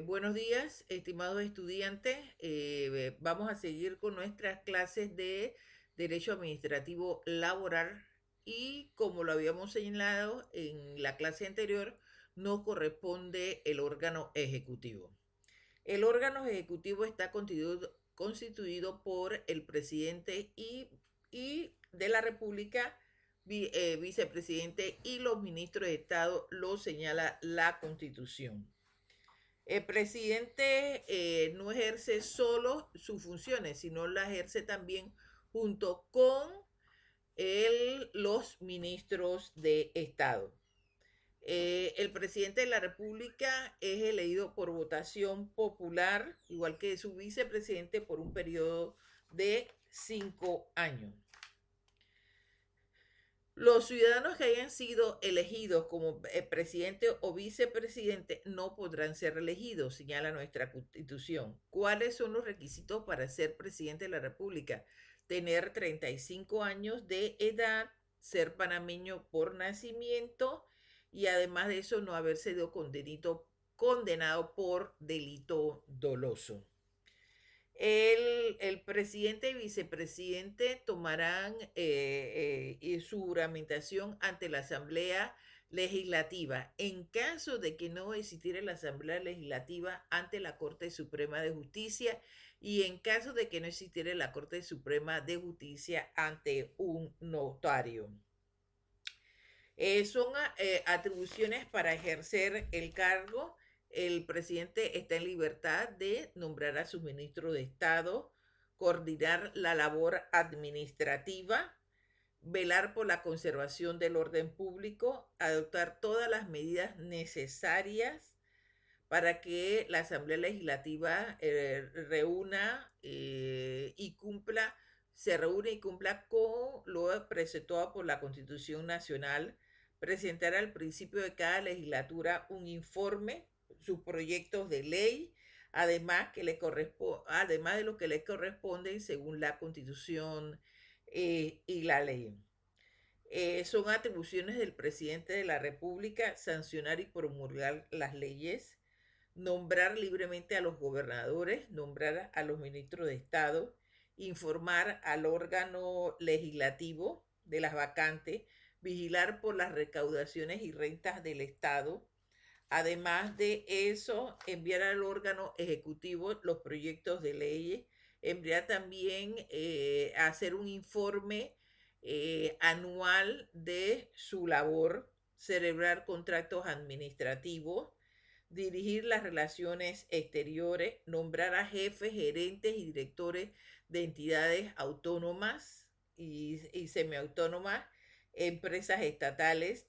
Buenos días, estimados estudiantes. Vamos a seguir con nuestras clases de Derecho Administrativo Laboral y como lo habíamos señalado en la clase anterior, nos corresponde el órgano ejecutivo. El órgano ejecutivo está constituido por el presidente y de la República, vicepresidente y los ministros de Estado, lo señala la Constitución. El presidente no ejerce solo sus funciones, sino las ejerce también junto con los ministros de Estado. El presidente de la República es elegido por votación popular, igual que su vicepresidente, por un periodo de 5 años. Los ciudadanos que hayan sido elegidos como presidente o vicepresidente no podrán ser reelegidos, señala nuestra Constitución. ¿Cuáles son los requisitos para ser presidente de la República? Tener 35 años de edad, ser panameño por nacimiento y además de eso no haber sido condenado por delito doloso. El presidente y vicepresidente tomarán su juramentación ante la Asamblea Legislativa. En caso de que no existiera la Asamblea Legislativa, ante la Corte Suprema de Justicia, y en caso de que no existiera la Corte Suprema de Justicia, ante un notario. Son atribuciones para ejercer el cargo. El presidente está en libertad de nombrar a sus ministros de Estado, coordinar la labor administrativa, velar por la conservación del orden público, adoptar todas las medidas necesarias para que la Asamblea Legislativa se reúne y cumpla con lo preceptuado por la Constitución Nacional, presentar al principio de cada legislatura un informe, sus proyectos de ley, además de lo que le corresponde según la Constitución y la ley. Son atribuciones del presidente de la República sancionar y promulgar las leyes, nombrar libremente a los gobernadores, nombrar a los ministros de Estado, informar al órgano legislativo de las vacantes, vigilar por las recaudaciones y rentas del Estado. Además de eso, enviar al órgano ejecutivo los proyectos de leyes, enviar también a hacer un informe anual de su labor, celebrar contratos administrativos, dirigir las relaciones exteriores, nombrar a jefes, gerentes y directores de entidades autónomas y semiautónomas, empresas estatales,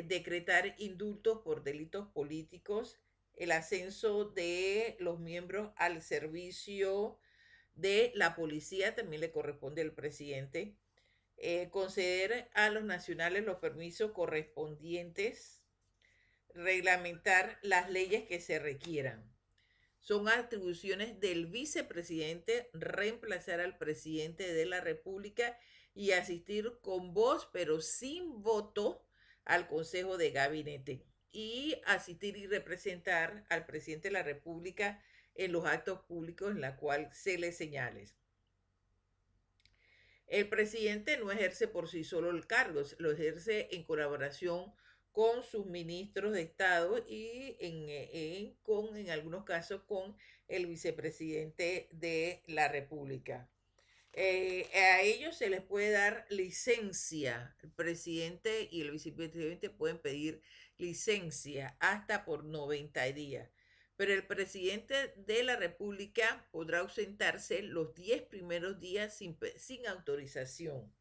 decretar indultos por delitos políticos, el ascenso de los miembros al servicio de la policía también le corresponde al presidente, conceder a los nacionales los permisos correspondientes, reglamentar las leyes que se requieran. Son atribuciones del vicepresidente reemplazar al presidente de la República y asistir con voz pero sin voto al Consejo de Gabinete y asistir y representar al presidente de la República en los actos públicos en la cual se le señale. El presidente no ejerce por sí solo el cargo, lo ejerce en colaboración con sus ministros de Estado y en algunos casos con el vicepresidente de la República. A ellos se les puede dar licencia. El presidente y el vicepresidente pueden pedir licencia hasta por 90 días. Pero el presidente de la República podrá ausentarse los 10 primeros días sin autorización.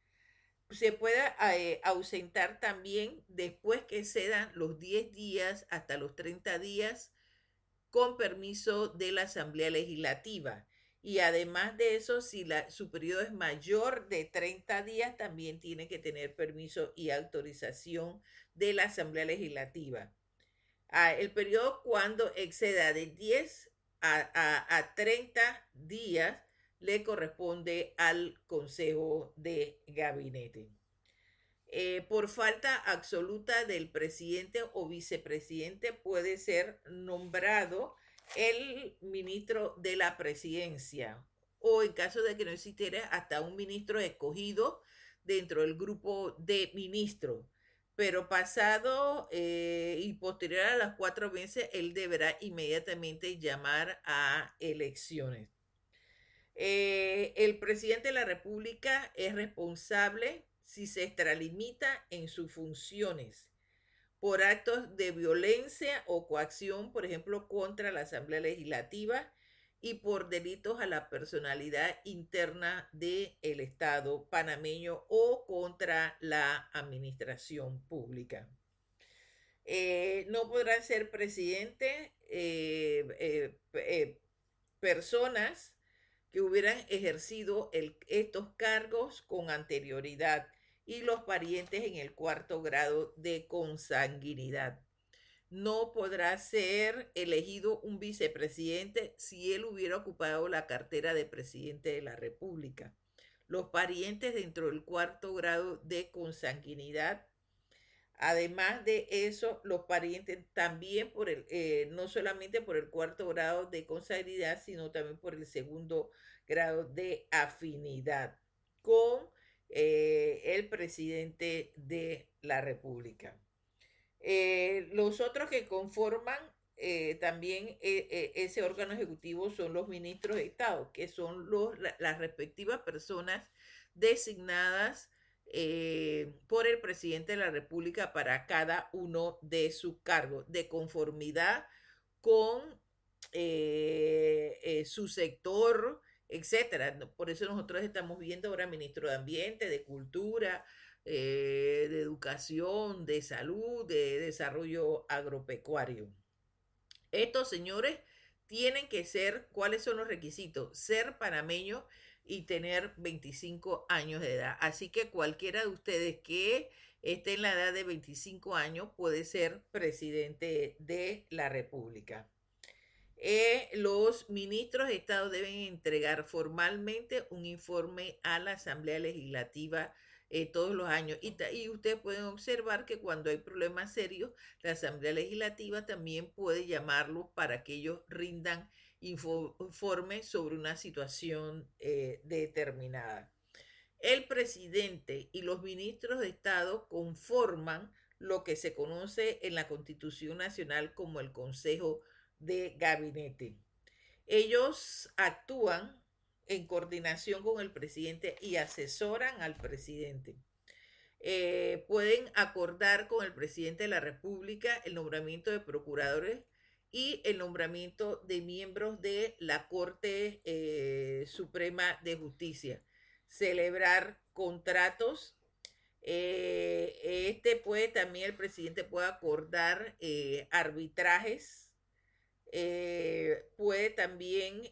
Se puede ausentar también después que se dan los 10 días hasta los 30 días con permiso de la Asamblea Legislativa. Y además de eso, si su periodo es mayor de 30 días, también tiene que tener permiso y autorización de la Asamblea Legislativa. El periodo cuando exceda de 10 a 30 días le corresponde al Consejo de Gabinete. Por falta absoluta del presidente o vicepresidente puede ser nombrado el ministro de la presidencia o en caso de que no existiera hasta un ministro escogido dentro del grupo de ministros. Pero pasado y posterior a las 4 meses, él deberá inmediatamente llamar a elecciones. El presidente de la República es responsable si se extralimita en sus funciones por actos de violencia o coacción, por ejemplo, contra la Asamblea Legislativa y por delitos a la personalidad interna del Estado panameño o contra la administración pública. No podrán ser presidente personas que hubieran ejercido estos cargos con anterioridad y los parientes en el 4º grado de consanguinidad. No podrá ser elegido un vicepresidente si él hubiera ocupado la cartera de presidente de la República. Los parientes dentro del 4º grado de consanguinidad. Además de eso, los parientes también no solamente por el 4º grado de consanguinidad, sino también por el 2º grado de afinidad con el presidente de la República. Los otros que conforman también ese órgano ejecutivo son los ministros de Estado, que son las respectivas personas designadas por el presidente de la República para cada uno de sus cargos, de conformidad con su sector, etcétera. Por eso nosotros estamos viendo ahora ministro de Ambiente, de Cultura, de Educación, de Salud, de Desarrollo Agropecuario. Estos señores tienen que ser, ¿cuáles son los requisitos? Ser panameños y tener 25 años de edad. Así que cualquiera de ustedes que esté en la edad de 25 años puede ser presidente de la República. Los ministros de Estado deben entregar formalmente un informe a la Asamblea Legislativa todos los años. Y ustedes pueden observar que cuando hay problemas serios, la Asamblea Legislativa también puede llamarlos para que ellos rindan informes sobre una situación determinada. El presidente y los ministros de Estado conforman lo que se conoce en la Constitución Nacional como el Consejo de Gabinete. Ellos actúan en coordinación con el presidente y asesoran al presidente. Pueden acordar con el presidente de la República el nombramiento de procuradores y el nombramiento de miembros de la Corte Suprema de Justicia. Celebrar contratos. Puede también, el presidente puede acordar arbitrajes. Puede también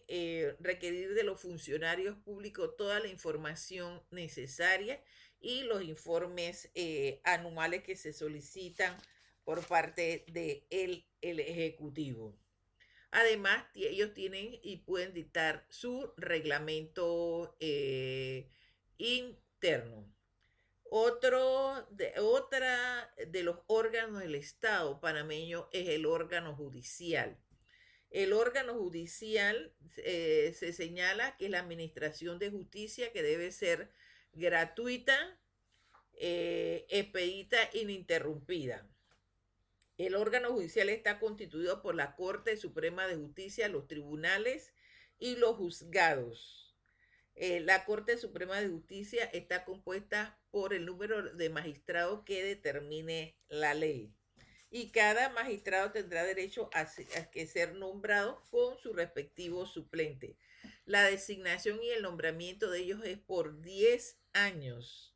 requerir de los funcionarios públicos toda la información necesaria y los informes anuales que se solicitan por parte del Ejecutivo. Además, ellos tienen y pueden dictar su reglamento interno. Otra de los órganos del Estado panameño es el órgano judicial. El órgano judicial se señala que es la administración de justicia que debe ser gratuita, expedita, ininterrumpida. El órgano judicial está constituido por la Corte Suprema de Justicia, los tribunales y los juzgados. La Corte Suprema de Justicia está compuesta por el número de magistrados que determine la ley. Y cada magistrado tendrá derecho a ser nombrado con su respectivo suplente. La designación y el nombramiento de ellos es por 10 años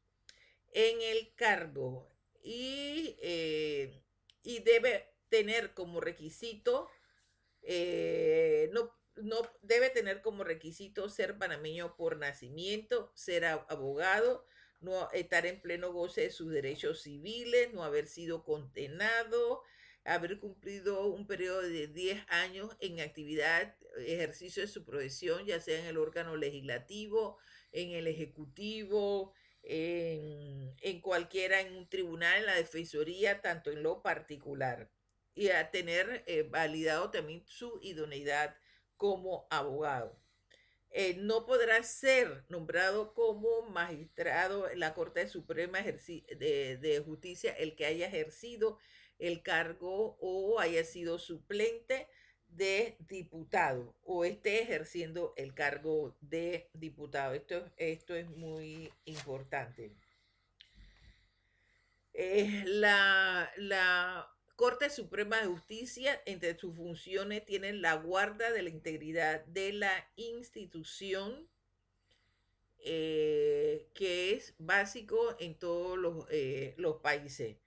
en el cargo y debe tener como requisito, no debe tener como requisito ser panameño por nacimiento, ser abogado, no estar en pleno goce de sus derechos civiles, no haber sido condenado, haber cumplido un periodo de 10 años en actividad, ejercicio de su profesión, ya sea en el órgano legislativo, en el ejecutivo, en cualquiera, en un tribunal, en la defensoría, tanto en lo particular, y a tener validado también su idoneidad como abogado. No podrá ser nombrado como magistrado en la Corte Suprema de Justicia el que haya ejercido el cargo o haya sido suplente de diputado o esté ejerciendo el cargo de diputado. Esto es muy importante. La Corte Suprema de Justicia, entre sus funciones, tiene la guarda de la integridad de la institución, que es básico en todos los países.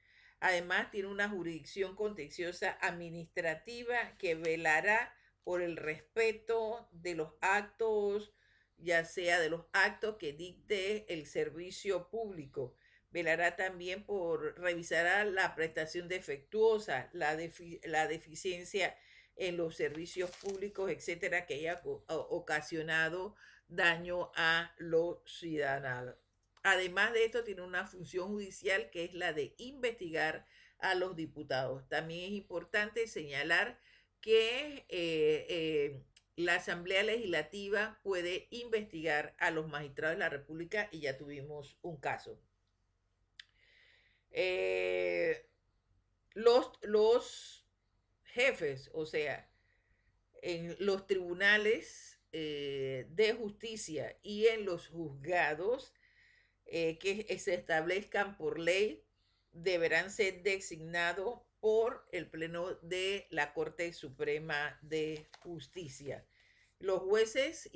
Además, tiene una jurisdicción contenciosa administrativa que velará por el respeto de los actos, ya sea de los actos que dicte el servicio público. Velará también por, revisará la prestación defectuosa, la deficiencia en los servicios públicos, etcétera, que haya ocasionado daño a los ciudadanos. Además de esto, tiene una función judicial que es la de investigar a los diputados. También es importante señalar que la Asamblea Legislativa puede investigar a los magistrados de la República y ya tuvimos un caso. Los jefes, o sea, en los tribunales de justicia y en los juzgados que se establezcan por ley deberán ser designados por el Pleno de la Corte Suprema de Justicia. Los jueces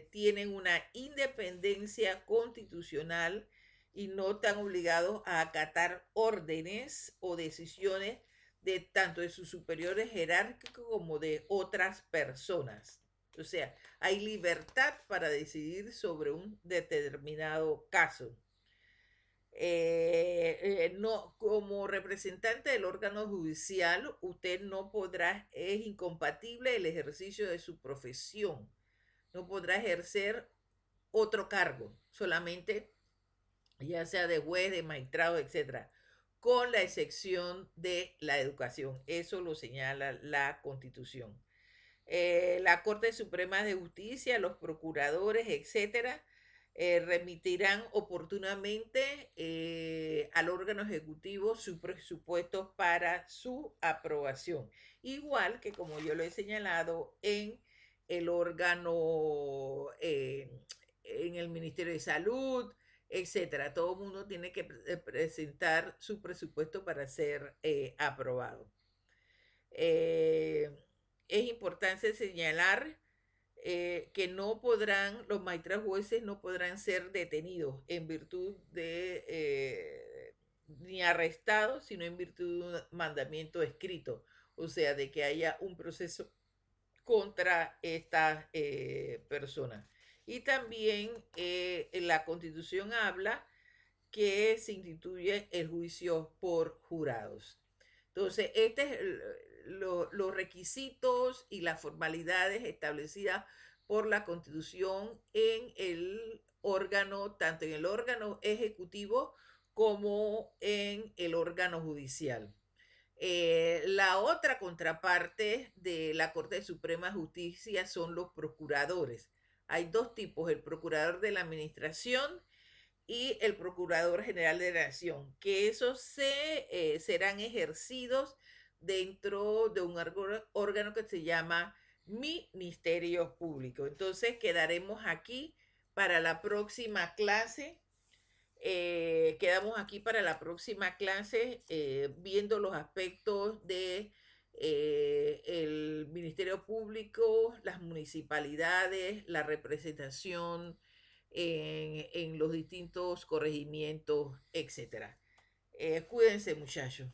tienen una independencia constitucional y no están obligados a acatar órdenes o decisiones de tanto de sus superiores jerárquicos como de otras personas. O sea, hay libertad para decidir sobre un determinado caso. No, como representante del órgano judicial, usted no podrá, es incompatible el ejercicio de su profesión. No podrá ejercer otro cargo, solamente ya sea de juez, de magistrado, etcétera, con la excepción de la educación. Eso lo señala la Constitución. La Corte Suprema de Justicia, los procuradores, etcétera, remitirán oportunamente al órgano ejecutivo sus presupuestos para su aprobación. Igual que, como yo lo he señalado, en el órgano, en el Ministerio de Salud, etcétera. Todo el mundo tiene que presentar su presupuesto para ser aprobado. Es importante señalar que no podrán, los magistrados jueces no podrán ser detenidos en virtud de, ni arrestados, sino en virtud de un mandamiento escrito, o sea, de que haya un proceso contra estas personas. Y también la Constitución habla que se instituye el juicio por jurados. Entonces, este es los requisitos y las formalidades establecidas por la Constitución en el órgano, tanto en el órgano ejecutivo como en el órgano judicial. La otra contraparte de la Corte Suprema de Justicia son los procuradores. Hay dos tipos, el procurador de la administración y el Procurador General de la Nación, que esos serán ejercidos dentro de un órgano que se llama Ministerio Público. Entonces quedaremos aquí para la próxima clase. Quedamos aquí para la próxima clase viendo los aspectos de el Ministerio Público, las municipalidades, la representación en los distintos corregimientos, etcétera. Cuídense, muchachos.